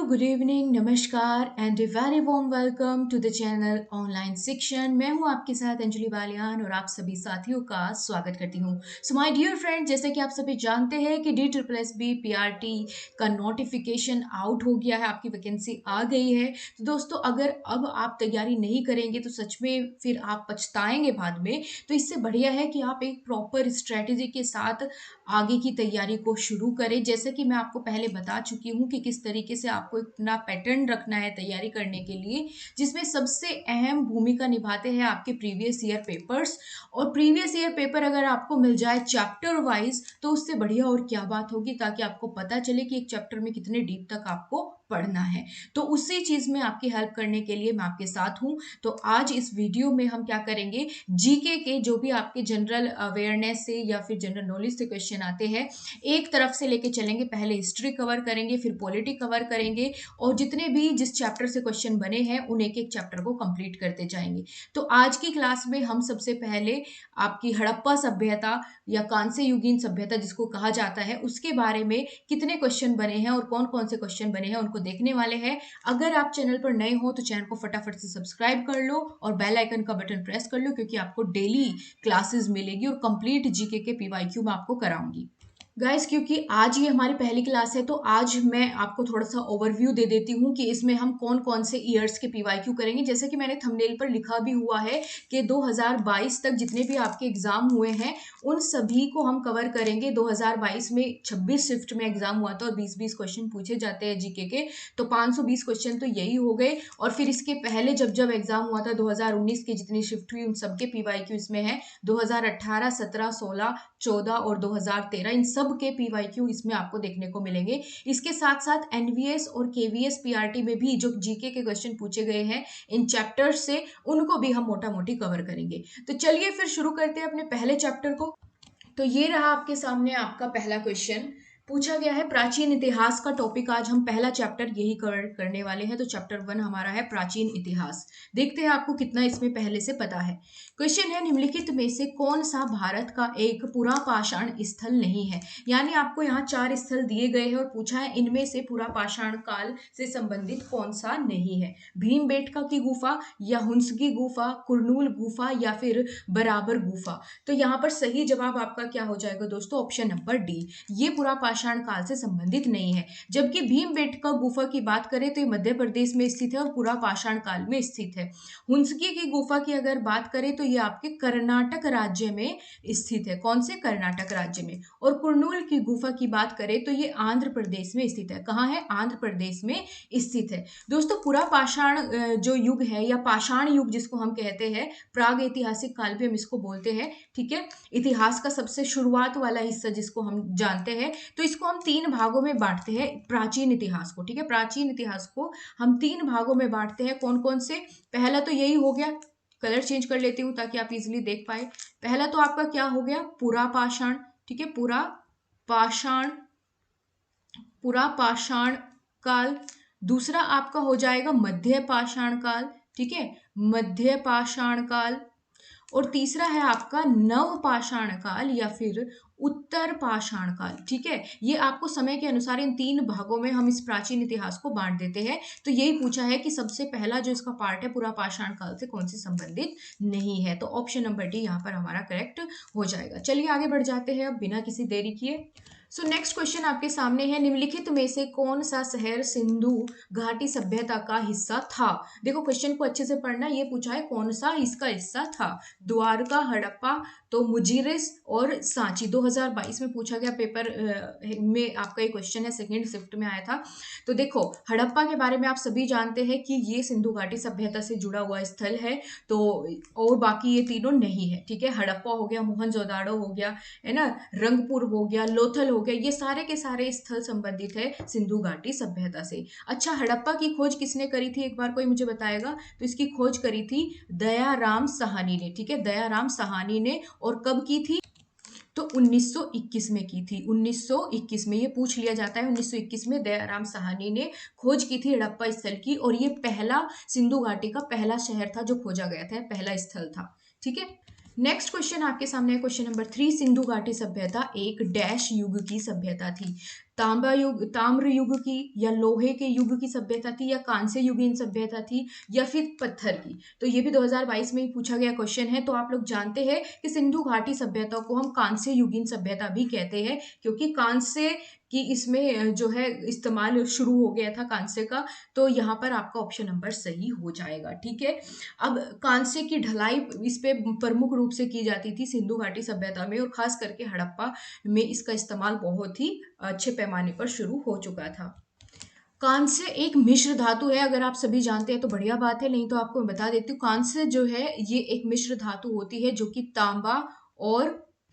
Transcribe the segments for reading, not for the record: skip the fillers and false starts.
Good evening, नमस्कार and a very warm welcome to the channel online शिक्षण। मैं हूं आपके साथ अंजलि बालियान और आप सभी साथियों का स्वागत करती हूं। सो माय डियर फ्रेंड, जैसे कि आप सभी जानते हैं कि DSSB PRT का नोटिफिकेशन आउट हो गया है, आपकी वैकेंसी आ गई है। तो दोस्तों, अगर अब आप तैयारी नहीं करेंगे तो सच में फिर आप पछताएंगे बाद में। तो इससे बढ़िया है कि आप एक प्रॉपर स्ट्रेटेजी के साथ आगे की तैयारी को शुरू करें। जैसे कि मैं आपको पहले बता चुकी हूँ कि किस तरीके से आपको अपना पैटर्न रखना है तैयारी करने के लिए, जिसमें सबसे अहम भूमिका निभाते हैं आपके प्रीवियस ईयर पेपर्स। और प्रीवियस ईयर पेपर अगर आपको मिल जाए चैप्टर वाइज तो उससे बढ़िया और क्या बात होगी, ताकि आपको पता चले कि एक चैप्टर में कितने डीप तक आपको पढ़ना है। तो उसी चीज में आपकी हेल्प करने के लिए मैं आपके साथ हूं। तो आज इस वीडियो में हम क्या करेंगे, जीके के जो भी आपके जनरल अवेयरनेस से या फिर जनरल नॉलेज से क्वेश्चन आते हैं, एक तरफ से लेके चलेंगे। पहले हिस्ट्री कवर करेंगे, फिर पॉलिटी कवर करेंगे, और जितने भी जिस चैप्टर से क्वेश्चन बने हैं उन एक एक चैप्टर को कंप्लीट करते जाएंगे। तो आज की क्लास में हम सबसे पहले आपकी हड़प्पा सभ्यता या कांस्य युगीन सभ्यता जिसको कहा जाता है, उसके बारे में कितने क्वेश्चन बने हैं और कौन कौन से क्वेश्चन बने हैं उनको देखने वाले हैं। अगर आप चैनल पर नए हो तो चैनल को फटाफट से सब्सक्राइब कर लो और बेल आइकन का बटन प्रेस कर लो, क्योंकि आपको डेली क्लासेस मिलेगी और कंप्लीट जीके के पीवाईक्यू मैं आपको कराऊंगी। गाइस, क्योंकि आज ये हमारी पहली क्लास है तो आज मैं आपको थोड़ा सा ओवरव्यू दे देती हूँ कि इसमें हम कौन कौन से ईयर्स के पीवाईक्यू करेंगे। जैसे कि मैंने थंबनेल पर लिखा भी हुआ है कि 2022 तक जितने भी आपके एग्जाम हुए हैं उन सभी को हम कवर करेंगे। 2022 में 26 शिफ्ट में एग्जाम हुआ था और 20-20 क्वेश्चन पूछे जाते हैं जीके के, तो 520 क्वेश्चन तो यही हो गए। और फिर इसके पहले जब जब एग्जाम हुआ था 2019 की जितनी शिफ्ट हुई उन सबके पीवाईक्यू इसमें है। 2018, 17, 16, 14 और 2013 इन सब के पीवाईक्यू इसमें आपको देखने को मिलेंगे। इसके साथ साथ एनवीएस और केवीएस पीआरटी में भी जो जीके के क्वेश्चन पूछे गए हैं इन चैप्टर्स से, उनको भी हम मोटा मोटी कवर करेंगे। तो चलिए फिर शुरू करते हैं अपने पहले चैप्टर को। तो ये रहा आपके सामने आपका पहला क्वेश्चन। पूछा गया है प्राचीन इतिहास का टॉपिक। आज हम पहला चैप्टर यही कवर करने वाले हैं। तो चैप्टर 1 हमारा है प्राचीन इतिहास। देखते हैं आपको कितना इसमें पहले से पता है। क्वेश्चन है, निम्नलिखित में से कौन सा भारत का एक पुरापाषाण स्थल नहीं है। यानी आपको यहाँ 4 स्थल दिए गए हैं और पूछा है इनमें से पुरापाषाण काल से संबंधित कौन सा नहीं है। भीमबेटका की गुफा या हुंसगी गुफा, कुरनूल गुफा या फिर बराबर गुफा। तो यहाँ पर सही जवाब आपका क्या हो जाएगा दोस्तों, ऑप्शन नंबर डी, ये पुरापाषाण काल से संबंधित नहीं है। जबकि भीमबेटका गुफा की बात करें तो ये मध्य प्रदेश में स्थित है और पुरापाषाण काल में स्थित है। हुंसगी की गुफा की अगर बात करें तो ये आपके कर्नाटक राज्य में स्थित है। कौन से, कर्नाटक राज्य में। और कुरनूल की गुफा की बात करें तो ये आंध्र प्रदेश में स्थित है। कहाँ है, आंध्र प्रदेश में स्थित है। दोस्तों, पुरापाषाण जो युग है या पाषाण युग जिसको हम कहते हैं, प्राग ऐतिहासिक काल भी हम इसको बोलते हैं, ठीक है। इतिहास का सबसे शुरुआत वाला हिस्सा जिसको हम जानते हैं, तो इसको हम 3 भागों में बांटते हैं प्राचीन इतिहास को, ठीक है। प्राचीन इतिहास को हम 3 भागों में बांटते हैं। कौन कौन से, पहला तो यही हो गया, कलर चेंज कर लेती हूं ताकि आप इजिली देख पाए। पहला तो आपका क्या हो गया, पुरापाषाण, ठीक है, पुरापाषाण, पुरापाषाण काल। दूसरा आपका हो जाएगा मध्य पाषाण काल, ठीक है, मध्य पाषाण काल। और तीसरा है आपका नव पाषाण काल या फिर उत्तर पाषाण काल, ठीक है। ये आपको समय के अनुसार इन 3 भागों में हम इस प्राचीन इतिहास को बांट देते हैं। तो यही पूछा है कि सबसे पहला जो इसका पार्ट है पुरापाषाण काल से कौन से संबंधित नहीं है। तो ऑप्शन नंबर डी यहाँ पर हमारा करेक्ट हो जाएगा। चलिए आगे बढ़ जाते हैं अब बिना किसी देरी किए। सो नेक्स्ट क्वेश्चन आपके सामने है, निम्नलिखित में से कौन सा शहर सिंधु घाटी सभ्यता का हिस्सा था। देखो क्वेश्चन को अच्छे से पढ़ना, ये पूछा है कौन सा इसका हिस्सा था। द्वारका, हड़प्पा, तो मुजीरिस और सांची। 2022 में पूछा गया पेपर में आपका ये क्वेश्चन है, सेकेंड शिफ्ट में आया था। तो देखो हड़प्पा के बारे में आप सभी जानते हैं कि ये सिंधु घाटी सभ्यता से जुड़ा हुआ स्थल है। तो और बाकी ये तीनों नहीं है, ठीक है। हड़प्पा हो गया, मोहनजोदाड़ो हो गया, है ना, रंगपुर हो गया, लोथल हो गया, ये सारे के सारे स्थल संबंधित है सिंधु घाटी सभ्यता से। अच्छा, हड़प्पा की खोज किसने करी थी, एक बार कोई मुझे बताएगा। तो इसकी खोज करी थी दयाराम साहनी ने, ठीक है, दयाराम साहनी ने। और कब की थी, तो 1921 में की थी। 1921 में, ये पूछ लिया जाता है, 1921 में दयाराम साहनी ने खोज की थी हड़प्पा स्थल की। और ये पहला सिंधु घाटी का पहला शहर था जो खोजा गया था, पहला स्थल था, ठीक है। नेक्स्ट क्वेश्चन आपके सामने है, क्वेश्चन नंबर 3। सिंधु घाटी सभ्यता एक डैश युग की सभ्यता थी? तांबा युग, ताम्र युग की, या लोहे के युग की सभ्यता थी, या कांस्य युगीन सभ्यता थी, या फिर पत्थर की? तो ये भी 2022 में ही पूछा गया क्वेश्चन है। तो आप लोग जानते हैं कि सिंधु घाटी सभ्यता को हम कांस्य युगीन सभ्यता भी कहते हैं, क्योंकि कांस्य की इसमें जो है इस्तेमाल शुरू हो गया था कांस्य का। तो यहाँ पर आपका ऑप्शन नंबर सही हो जाएगा, ठीक है। अब कांस्य की ढलाई इस पे प्रमुख रूप से की जाती थी सिंधु घाटी सभ्यता में, और खास करके हड़प्पा में इसका इस्तेमाल बहुत ही अच्छे पैमाने पर शुरू हो चुका था। कांस्य एक मिश्र धातु है, अगर आप सभी जानते हैं तो बढ़िया बात है, नहीं तो आपको मैं बता देती हूँ। कांस्य जो है ये एक मिश्र धातु होती है, जो कि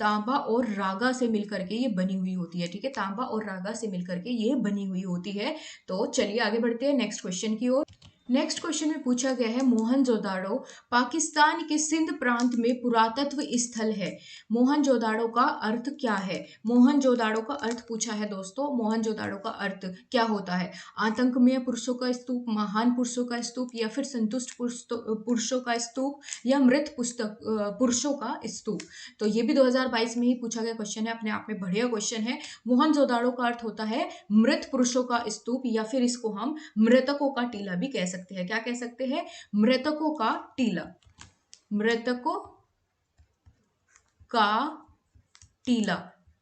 तांबा और रागा से मिलकर के ये बनी हुई होती है, ठीक है। तांबा और रागा से मिलकर के ये बनी हुई होती है। तो चलिए आगे बढ़ते हैं नेक्स्ट क्वेश्चन की ओर। नेक्स्ट क्वेश्चन में पूछा गया है, मोहनजोदाड़ो पाकिस्तान के सिंध प्रांत में पुरातत्व स्थल है। मोहनजोदाड़ो का अर्थ क्या है? मोहनजोदाड़ो का अर्थ पूछा है दोस्तों। मोहनजोदाड़ो का अर्थ क्या होता है? आतंकमय पुरुषों का स्तूप, महान पुरुषों का स्तूप, या फिर संतुष्ट पुरुषों का स्तूप, या मृत पुरुषों का स्तूप? तो ये भी 2022 में ही पूछा गया क्वेश्चन है, अपने आप में बढ़िया क्वेश्चन है। मोहनजोदाड़ो का अर्थ होता है मृत पुरुषों का स्तूप, या फिर इसको हम मृतकों का टीला भी कह सकते हैं। क्या कह सकते हैं? मृतकों का टीला। मृतकों का टीला,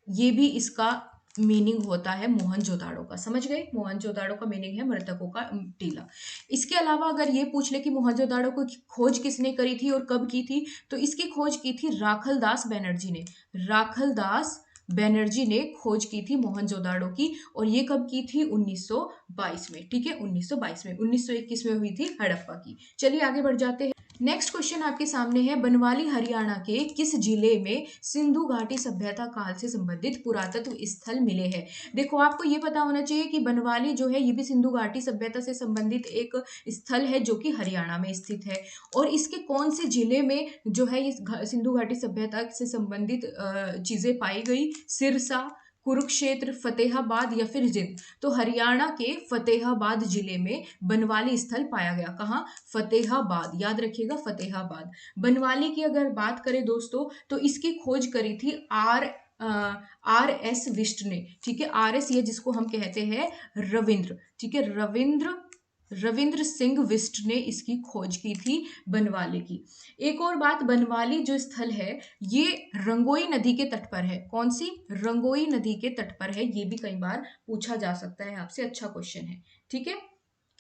ये भी इसका मीनिंग होता है मोहनजोदाड़ो का। समझ गए? मोहनजोदाड़ो का मीनिंग है मृतकों का टीला। इसके अलावा अगर ये पूछ ले कि मोहनजोदाड़ो को खोज किसने करी थी और कब की थी, तो इसकी खोज की थी राखलदास बनर्जी ने। राखलदास बनर्जी ने खोज की थी मोहनजोदाड़ो की, और ये कब की थी? 1922 में, ठीक है। 1922 में, 1921 में हुई थी हड़प्पा की। चलिए आगे बढ़ जाते हैं। नेक्स्ट क्वेश्चन आपके सामने है, बनवाली हरियाणा के किस जिले में सिंधु घाटी सभ्यता काल से संबंधित पुरातत्व स्थल मिले हैं? देखो, आपको ये पता होना चाहिए कि बनवाली जो है ये भी सिंधु घाटी सभ्यता से संबंधित एक स्थल है, जो कि हरियाणा में स्थित है। और इसके कौन से जिले में जो है इस सिंधु घाटी सभ्यता से संबंधित चीजें पाई गई? सिरसा, कुरुक्षेत्र, फतेहाबाद, या फिर जिंद? तो हरियाणा के फतेहाबाद जिले में बनवाली स्थल पाया गया। कहाँ? फतेहाबाद, याद रखिएगा, फतेहाबाद। बनवाली की अगर बात करें दोस्तों, तो इसकी खोज करी थी आर एस विष्ट ने, ठीक है। आर एस, ये जिसको हम कहते हैं रविंद्र, ठीक है, रविंद्र सिंह विष्ट ने इसकी खोज की थी बनवाली की। एक और बात, बनवाली जो स्थल है ये रंगोई नदी के तट पर है। कौन सी? रंगोई नदी के तट पर है। ये भी कई बार पूछा जा सकता है आपसे, अच्छा क्वेश्चन है, ठीक है।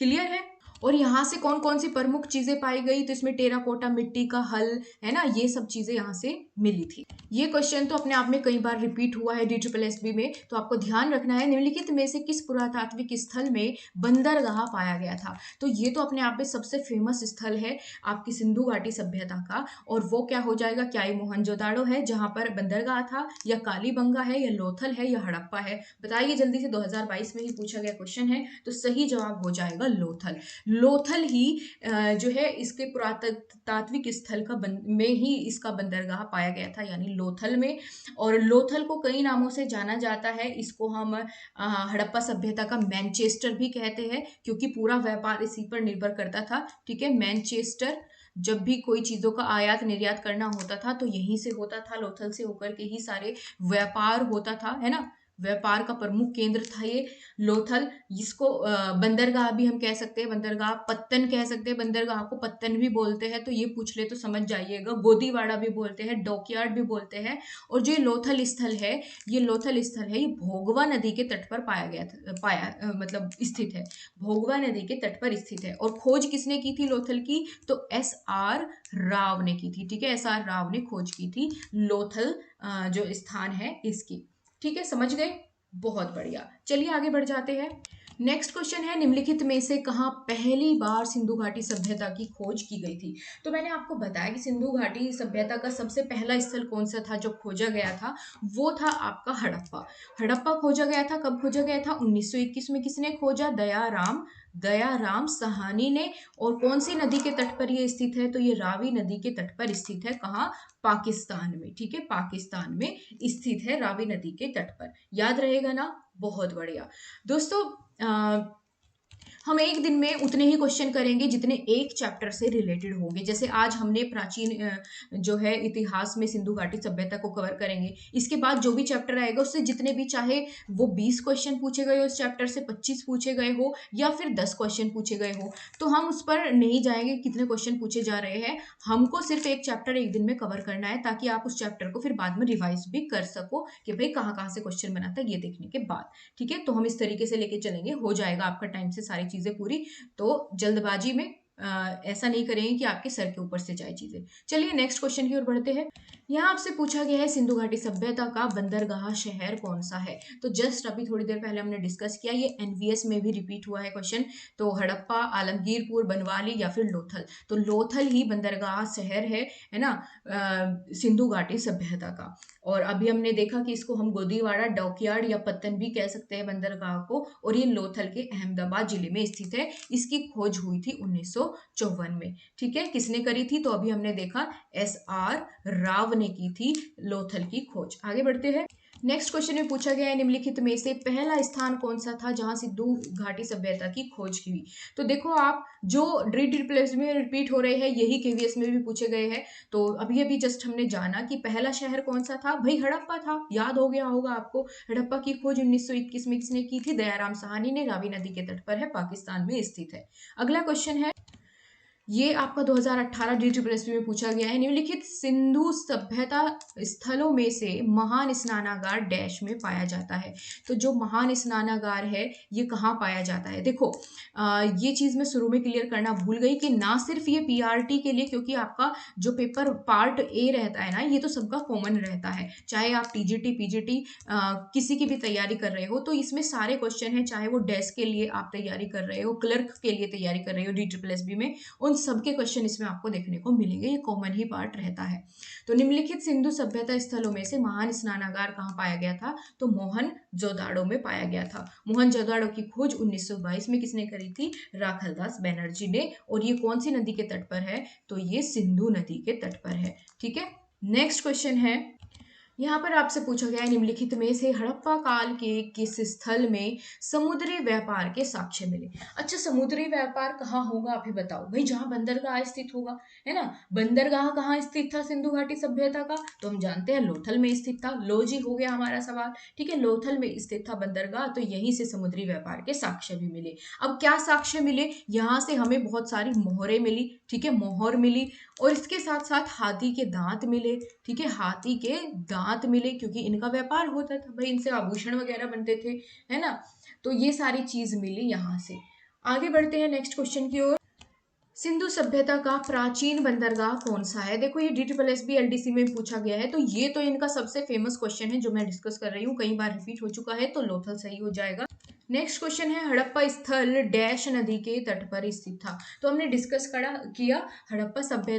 क्लियर है? और यहाँ से कौन कौन सी प्रमुख चीजें पाई गई? तो इसमें टेराकोटा मिट्टी का हल है ना, ये सब चीजें यहाँ से मिली थी। ये क्वेश्चन तो अपने आप में कई बार रिपीट हुआ है DSSB में, तो आपको ध्यान रखना है, निम्नलिखित में से किस पुरातात्विक स्थल में बंदरगाह पाया गया था? तो ये तो अपने आप में सबसे फेमस स्थल है आपकी सिंधु घाटी सभ्यता का, और वो क्या हो जाएगा? क्या ये मोहनजोदाड़ो है जहां पर बंदरगाह था, या कालीबंगा है, या लोथल है, या हड़प्पा है? बताइए जल्दी से, 2022 में ही पूछा गया क्वेश्चन है। तो सही जवाब हो जाएगा लोथल। लोथल ही जो है इसके पुरातात्विक स्थल का में ही इसका बंदरगाह पाया गया था, यानी लोथल में। और लोथल को कई नामों से जाना जाता है। इसको हम हड़प्पा सभ्यता का मैनचेस्टर भी कहते हैं, क्योंकि पूरा व्यापार इसी पर निर्भर करता था, ठीक है। मैनचेस्टर, जब भी कोई चीजों का आयात निर्यात करना होता था तो यहीं से होता था, लोथल से होकर के ही सारे व्यापार होता था, है ना। व्यापार का प्रमुख केंद्र था ये लोथल। जिसको बंदरगाह भी हम कह सकते हैं, बंदरगाह, पत्तन कह सकते हैं, बंदरगाह को पत्तन भी बोलते हैं। तो ये पूछ ले तो समझ जाइएगा। गोदीवाड़ा भी बोलते हैं, डॉकयार्ड भी बोलते हैं। और जो लोथल स्थल है, ये लोथल स्थल है, ये भोगवा नदी के तट पर पाया गया था, मतलब स्थित है। भोगवा नदी के तट पर स्थित है। और खोज किसने की थी लोथल की? तो SR राव ने की थी, ठीक है। SR राव ने खोज की थी लोथल जो स्थान है इसकी, ठीक है। समझ गए? बहुत बढ़िया। चलिए आगे बढ़ जाते हैं। नेक्स्ट क्वेश्चन है, निम्नलिखित में से कहाँ पहली बार सिंधु घाटी सभ्यता की खोज की गई थी? तो मैंने आपको बताया कि सिंधु घाटी सभ्यता का सबसे पहला स्थल कौन सा था जो खोजा गया था? वो था आपका हड़प्पा। हड़प्पा खोजा गया था। कब खोजा गया था? 1921 में। किसने खोजा? दयाराम साहनी ने। और कौन सी नदी के तट पर यह स्थित है? तो ये रावी नदी के तट पर स्थित है। कहाँ? पाकिस्तान में, ठीक है। पाकिस्तान में स्थित है, रावी नदी के तट पर। याद रहेगा ना? बहुत बढ़िया दोस्तों। हम एक दिन में उतने ही क्वेश्चन करेंगे जितने एक चैप्टर से रिलेटेड होंगे। जैसे आज हमने प्राचीन जो है इतिहास में सिंधु घाटी सभ्यता को कवर करेंगे। इसके बाद जो भी चैप्टर आएगा उससे जितने भी, चाहे वो 20 क्वेश्चन पूछे गए हो उस चैप्टर से, 25 पूछे गए हो या फिर 10 क्वेश्चन पूछे गए हो, तो हम उस पर नहीं जाएंगे कितने क्वेश्चन पूछे जा रहे हैं। हमको सिर्फ एक चैप्टर एक दिन में कवर करना है, ताकि आप उस चैप्टर को फिर बाद में रिवाइज भी कर सको कि भाई कहाँ कहाँ से क्वेश्चन बनाता है, ये देखने के बाद। ठीक है, तो हम इस तरीके से लेके चलेंगे, हो जाएगा आपका टाइम से सारी चीजें पूरी। तो जल्दबाजी में ऐसा नहीं करेंगे कि आपके सर के ऊपर से जाए चीजें। चलिए नेक्स्ट क्वेश्चन की ओर बढ़ते हैं। यहाँ आपसे पूछा गया है सिंधु घाटी सभ्यता का बंदरगाह शहर कौन सा है। तो जस्ट अभी थोड़ी देर पहले हमने डिस्कस किया, ये एनवीएस में भी रिपीट हुआ है क्वेश्चन। तो हड़प्पा, आलमगीरपुर, बनवाली या फिर लोथल। तो लोथल ही बंदरगाह शहर है ना, सिंधु घाटी सभ्यता का। और अभी हमने देखा कि इसको हम गोदीवाड़ा, डॉकयार्ड या पत्तन भी कह सकते हैं बंदरगाह को, और ये लोथल के अहमदाबाद जिले में स्थित है। इसकी खोज हुई थी 1954 में। ठीक है, किसने करी थी, तो अभी हमने देखा SR राव ने की थी लोथल की खोज। आगे बढ़ते हैं। नेक्स्ट क्वेश्चन में पूछा गया है निम्नलिखित में से पहला स्थान कौन सा था जहां सिंधु घाटी सभ्यता की खोज की हुई। तो देखो आप, जो रिप्लेस में रिपीट हो रहे हैं यही केवीएस में भी पूछे गए हैं। तो अभी अभी जस्ट हमने जाना कि पहला शहर कौन सा था, भाई हड़प्पा था, याद हो गया होगा आपको। हड़प्पा की खोज 1921 में किसने की थी, दयाराम साहनी ने, रावी नदी के तट पर है, पाकिस्तान में स्थित है। अगला क्वेश्चन है, ये आपका 2018 DSSP में पूछा गया है, निम्नलिखित सिंधु सभ्यता स्थलों में से महान स्नानागार डैश में पाया जाता है। तो जो महान स्नानागार है ये कहाँ पाया जाता है। देखो ये चीज मैं शुरू में क्लियर करना भूल गई कि ना सिर्फ ये पीआरटी के लिए, क्योंकि आपका जो पेपर पार्ट ए रहता है ना, ये तो सबका कॉमन रहता है, चाहे आप टीजीटी पीजीटी किसी की भी तैयारी कर रहे हो तो इसमें सारे क्वेश्चन है, चाहे वो डेस्क के लिए आप तैयारी कर रहे हो, क्लर्क के लिए तैयारी कर रहे हो DSSB में, उन सबके क्वेश्चन इसमें आपको देखने को मिलेंगे, ये कॉमन ही पार्ट रहता है। तो निम्नलिखित सिंधु सभ्यता स्थलों में से महान स्नानागार कहाँ पाया गया था, तो मोहनजोदाड़ो में पाया गया था। मोहनजोदाड़ो की खोज 1922 में किसने करी थी, राखलदास बैनर्जी ने। और ये कौन सी नदी के तट पर है, तो ये सिंधु नदी के तट पर है। ठीक है, नेक्स्ट क्वेश्चन है, यहाँ पर आपसे पूछा गया है निम्नलिखित में से हड़प्पा काल के किस स्थल में समुद्री व्यापार के साक्ष्य मिले। अच्छा, समुद्री व्यापार कहाँ होगा आप ही बताओ, भाई जहाँ बंदरगाह स्थित होगा, है ना। बंदरगाह कहाँ स्थित था सिंधु घाटी सभ्यता का, तो हम जानते हैं लोथल में स्थित था। लो जी हो गया हमारा सवाल। ठीक है, लोथल में स्थित था बंदरगाह, तो यहीं से समुद्री व्यापार के साक्ष्य भी मिले। अब क्या साक्ष्य मिले, यहाँ से हमें बहुत सारी मोहरें मिली। ठीक है, मोहर मिली, और इसके साथ साथ हाथी के दांत मिले। ठीक है, हाथी के दांत मिले, क्योंकि इनका व्यापार होता था भाई, इनसे आभूषण वगैरह बनते थे, है ना। तो ये सारी चीज मिली यहाँ से। आगे बढ़ते हैं नेक्स्ट क्वेश्चन की ओर। सिंधु सभ्यता का प्राचीन बंदरगाह कौन सा है। देखो ये DSSB LDC में पूछा गया है, तो ये तो इनका सबसे फेमस क्वेश्चन है जो मैं डिस्कस कर रही हूँ, कई बार रिपीट हो चुका है, तो लोथल सही हो जाएगा। नेक्स्ट क्वेश्चन है, हड़प्पा स्थल डैश नदी के तट पर स्थित था। तो हमने डिस्कस किया हड़प्पा सभ्य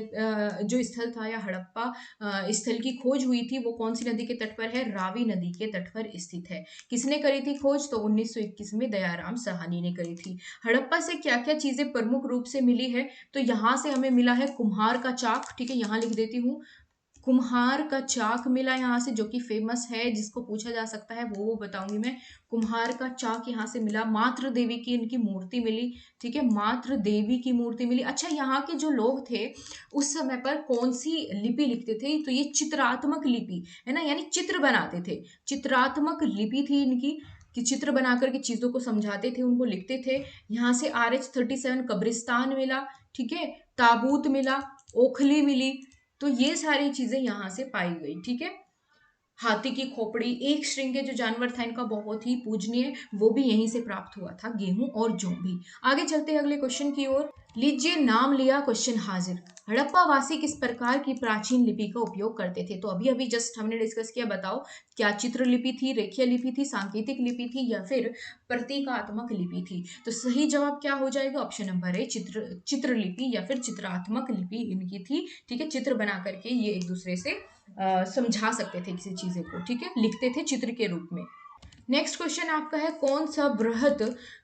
जो स्थल था या हड़प्पा स्थल की खोज हुई थी वो कौन सी नदी के तट पर है, रावी नदी के तट पर स्थित है। किसने करी थी खोज, तो 1921 में दयाराम साहनी ने करी थी। हड़प्पा से क्या क्या चीजें प्रमुख रूप से मिली है, तो यहाँ से हमें मिला है कुम्हार का चाक। ठीक है, यहाँ लिख देती हूँ, कुम्हार का चाक मिला यहाँ से, जो कि फेमस है, जिसको पूछा जा सकता है वो बताऊंगी मैं। कुम्हार का चाक यहाँ से मिला। मातृ देवी की इनकी मूर्ति मिली। ठीक है, मातृ देवी की मूर्ति मिली। अच्छा, यहाँ के जो लोग थे उस समय पर कौन सी लिपि लिखते थे, तो ये चित्रात्मक लिपि है ना, यानी चित्र बनाते थे। चित्रात्मक लिपि थी इनकी, कि चित्र बना करके चीजों को समझाते थे, उनको लिखते थे। यहाँ से RH37 कब्रिस्तान मिला। ठीक है, ताबूत मिला, ओखली मिली। तो ये सारी चीजें यहाँ से पाई गई। ठीक है, हाथी की खोपड़ी, एक श्रृंगे जो जानवर था इनका बहुत ही पूजनीय, वो भी यहीं से प्राप्त हुआ था, गेहूं और जौ भी। आगे चलते हैं अगले क्वेश्चन की ओर। लीजिए नाम लिया क्वेश्चन हाजिर। हड़प्पा वासी किस प्रकार की प्राचीन लिपि का उपयोग करते थे। तो अभी अभी जस्ट हमने डिस्कस किया, बताओ क्या चित्र लिपि थी, रेखीय लिपि थी, सांकेतिक लिपि थी, या फिर प्रतीकात्मक लिपि थी। तो सही जवाब क्या हो जाएगा, ऑप्शन नंबर है चित्रलिपि या फिर चित्रात्मक लिपि इनकी थी। ठीक है, चित्र बना करके ये एक दूसरे से समझा सकते थे किसी चीजें को। ठीक है, लिखते थे चित्र के रूप में। नेक्स्ट क्वेश्चन आपका है, कौन सा बृहद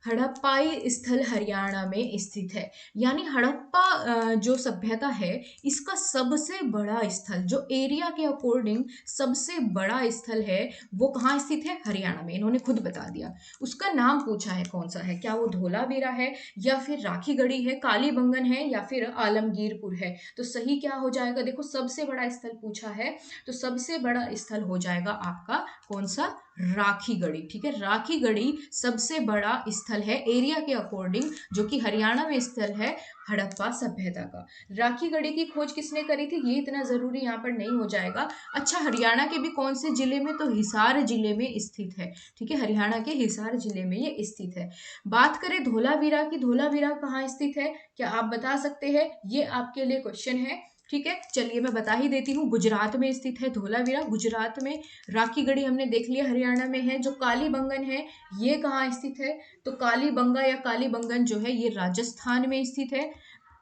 हड़प्पाई स्थल हरियाणा में स्थित है? यानी हड़प्पा जो सभ्यता है, इसका सबसे बड़ा स्थल जो एरिया के अकॉर्डिंग सबसे बड़ा स्थल है, वो कहाँ स्थित है? हरियाणा में। इन्होंने खुद बता दिया। उसका नाम पूछा है, कौन सा है? क्या वो धोलावीरा है, या फिर राखीगढ़ी है, कालीबंगन है, या फिर आलमगीरपुर है? तो सही क्या हो जाएगा? देखो, सबसे बड़ा स्थल पूछा है, तो सबसे बड़ा स्थल हो जाएगा आपका कौन सा? राखीगढ़ी। ठीक है, राखीगढ़ी सबसे बड़ा स्थल है एरिया के अकॉर्डिंग, जो कि हरियाणा में स्थल है हड़प्पा सभ्यता का। राखीगढ़ी की खोज किसने करी थी, ये इतना जरूरी यहाँ पर नहीं हो जाएगा। अच्छा, हरियाणा के भी कौन से जिले में? तो हिसार जिले में स्थित है। ठीक है, हरियाणा के हिसार जिले में ये स्थित है। बात करें धोलावीरा की, धोलावीरा कहाँ स्थित है, क्या आप बता सकते हैं? ये आपके लिए क्वेश्चन है। ठीक है, चलिए मैं बता ही देती हूँ। गुजरात में स्थित है धोलावीरा, गुजरात में। राखीगढ़ी हमने देख लिया हरियाणा में है। जो कालीबंगन है, ये कहाँ स्थित है? तो कालीबंगा या कालीबंगन जो है, ये राजस्थान में स्थित है।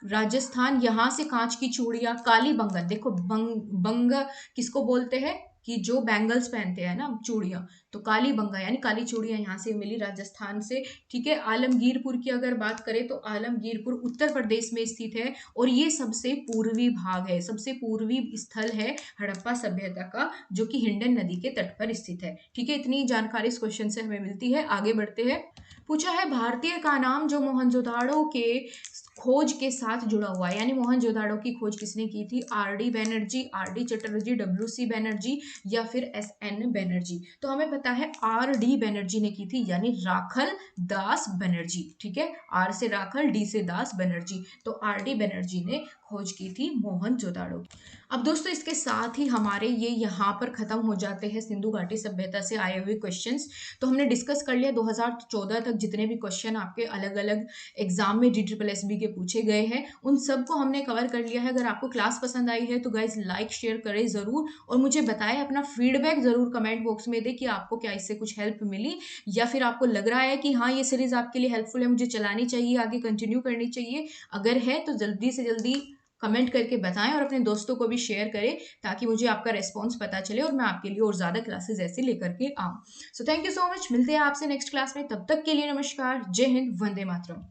राजस्थान, यहाँ से कांच की चूड़ियां। कालीबंगन देखो, बंग किसको बोलते हैं? कि जो बैंगल्स पहनते हैं ना, चूड़ियां। तो कालीबंगा यानी काली चूड़ियां यहाँ से मिली, राजस्थान से। ठीक है, आलमगीरपुर की अगर बात करें तो आलमगीरपुर उत्तर प्रदेश में स्थित है, और ये सबसे पूर्वी भाग है, सबसे पूर्वी स्थल है हड़प्पा सभ्यता का, जो कि हिंडन नदी के तट पर स्थित है। ठीक है, इतनी जानकारी इस क्वेश्चन से हमें मिलती है। आगे बढ़ते हैं। पूछा है, भारतीय का नाम जो मोहनजोदाड़ो के खोज के साथ जुड़ा हुआ है, यानी मोहनजोदाड़ो की खोज किसने की थी? R D Banerjee, R D Chatterjee, W C Banerjee, या फिर एस एन बैनर्जी? तो हमें पता है आर डी बैनर्जी ने की थी, यानी राखल दास बनर्जी। ठीक है, आर से राखल, डी से दास, बनर्जी। तो आर डी बैनर्जी ने खोज की थी मोहनजोदाड़ो। अब दोस्तों, इसके साथ ही हमारे ये यहाँ पर खत्म हो जाते हैं सिंधु घाटी सभ्यता से आए हुए क्वेश्चंस। तो हमने डिस्कस कर लिया 2014 तक जितने भी क्वेश्चन आपके अलग अलग एग्जाम में DSSB के पूछे गए हैं, उन सबको हमने कवर कर लिया है। अगर आपको क्लास पसंद आई है तो गाइज लाइक शेयर करें जरूर, और मुझे बताएं, अपना फीडबैक जरूर कमेंट बॉक्स में दें कि आपको क्या इससे कुछ हेल्प मिली, या फिर आपको लग रहा है कि हाँ, ये सीरीज आपके लिए हेल्पफुल है, मुझे चलानी चाहिए, आगे कंटिन्यू करनी चाहिए। अगर है तो जल्दी से जल्दी कमेंट करके बताएं, और अपने दोस्तों को भी शेयर करें, ताकि मुझे आपका रेस्पॉन्स पता चले और मैं आपके लिए और ज़्यादा क्लासेस ऐसे लेकर के आऊँ। So thank you so much, मिलते हैं आपसे नेक्स्ट क्लास में। तब तक के लिए नमस्कार, जय हिंद, वंदे मातरम।